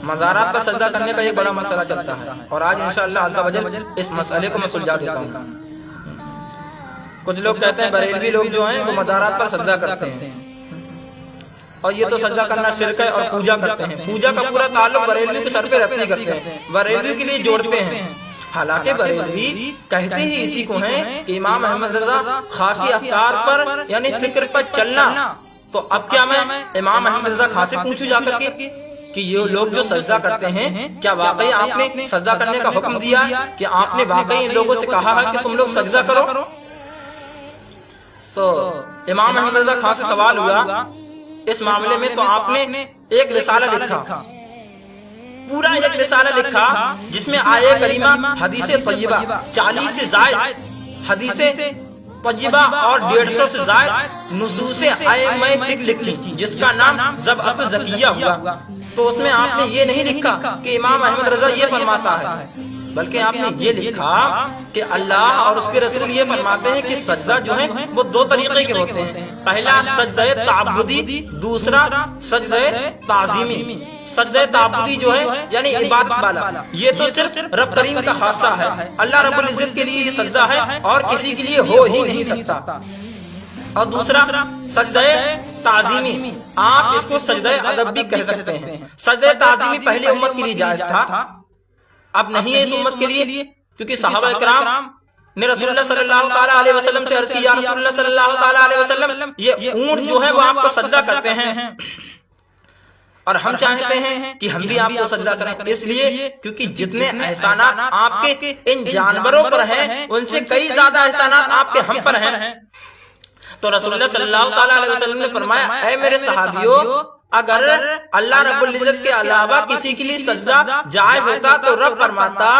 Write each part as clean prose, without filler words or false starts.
مزارات پر سجدہ کرنے کا ایک بڑا مسئلہ چلتا ہے، اور آج انشاءاللہ عز و جل اس مسئلے کو میں سلجھا دیتا ہوں۔ کچھ لوگ کہتے ہیں بریلوی لوگ جو ہیں وہ مزارات پر سجدہ کرتے ہیں، اور یہ تو سجدہ کرنا شرک ہے، اور پوجا کرتے ہیں۔ پوجا کا پورا تعلق بریلوی کے سر پہ رکھنے کرتے ہیں، بریلوی کے لیے جوڑتے ہیں۔ حالانکہ بریلوی کہتے ہی اسی کو ہیں کہ امام احمد رضا خاکی افکار پر یعنی فکر پر چلنا۔ تو اب کیا میں امام احمد رضا خاں سے پوچھوں جا کر کے کہ یہ لوگ جو سجدہ کرتے ہیں، کیا واقعی آپ نے سجدہ کرنے کا حکم دیا ہے؟ کہ آپ نے واقعی ان لوگوں سے کہا ہے کہ تم لوگ سجدہ کرو؟ تو امام احمد رضا خاں سے سوال ہوا اس معاملے میں، تو آپ نے ایک رسالہ لکھا، پورا ایک رسالہ لکھا جس میں آیے کریمہ، حدیث طیبہ 40 سے زائد حدیث طیبہ اور 150 سے زائد نصوص ائمہ فقہ لکھی، جس کا نام ضبعۃ الزکیہ ہوا۔ تو اس میں آپ نے یہ نہیں لکھا کہ امام احمد رضا یہ فرماتا ہے، بلکہ آپ نے یہ لکھا کہ اللہ اور اس کے رسول یہ فرماتے ہیں کہ سجدہ جو ہے وہ دو طریقے کے ہوتے ہیں، پہلا سجدہ تعبدی، دوسرا سجدہ تعظیمی۔ سجدہ تعبدی جو ہے یعنی عبادت والا، یہ تو صرف رب کریم کا خاصہ ہے، اللہ رب العزت کے لیے یہ سجدہ ہے اور کسی کے لیے ہو ہی نہیں سکتا۔ اور دوسرا سجدہ تعظیمی، آپ اس کو سجدہ ادب بھی کہہ سکتے ہیں۔ سجدہ تعظیمی پہلی امت کے لیے جائز تھا، اب نہیں ہے اس امت کے لیے، کیونکہ صحابہ کرام نے رسول اللہ صلی اللہ تعالیٰ علیہ وسلم سے عرض کی، یا رسول اللہ صلی اللہ تعالیٰ علیہ وسلم یہ اونٹ جو ہے وہ آپ کو سجدہ کرتے ہیں، اور ہم چاہتے ہیں کہ ہم بھی آپ کو سجدہ کریں، اس لیے کیونکہ جتنے احسانات آپ کے ان جانوروں پر ہیں ان سے کئی زیادہ احسانات آپ کے ہم پر ہیں۔ تو رسول اللہ صلی اللہ تعالیٰ علیہ وسلم نے فرمایا، اے میرے صحابیوں، اگر اللہ رب العزت کے علاوہ کسی کے لیے سجدہ جائز ہوتا تو رب فرماتا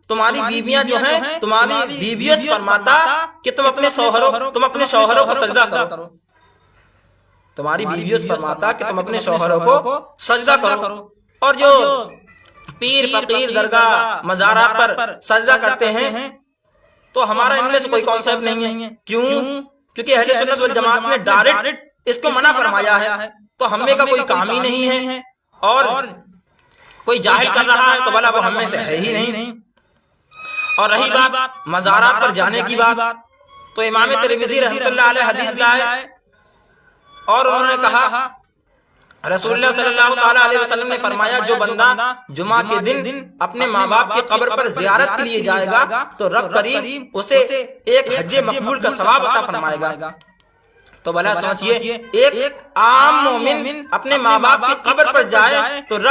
تمہاری بیویاں جو ہیں، تمہاری بیویوں سے فرماتا کہ تم اپنے شوہروں کو سجدہ کرو، تمہاری بیویوں سے فرماتا کہ تم اپنے شوہروں کو سجدہ کرو۔ اور جو پیر فقیر درگاہ مزارات پر سجدہ کرتے ہیں تو ہمارا ان میں سے کوئی کانسیپٹ نہیں ہے، کیونکہ اہل سنت والجماعت نے ڈائریکٹ اس کو منع فرمایا ہے، تو ہم میں کا کوئی کام ہی نہیں ہے، اور کوئی جاہل کر رہا ہے تو بھلا وہ ہم میں سے ہے ہی نہیں۔ اور رہی بات مزارات پر جانے کی بات، تو امام ترمذی رحمۃ اللہ علیہ حدیث لائے، اور انہوں نے کہا رسول اللہ صلی اللہ تعالیٰ علیہ وسلم نے فرمایا، جو بندہ جمعہ کے دن اپنے ماں باپ کی قبر پر زیارت کے لیے جائے گا تو رب کریم اسے ایک حج مقبول کا ثواب عطا فرمائے گا۔ تو بھلا سوچئے، ایک عام مومن اپنے ماں باپ کی قبر پر جائے تو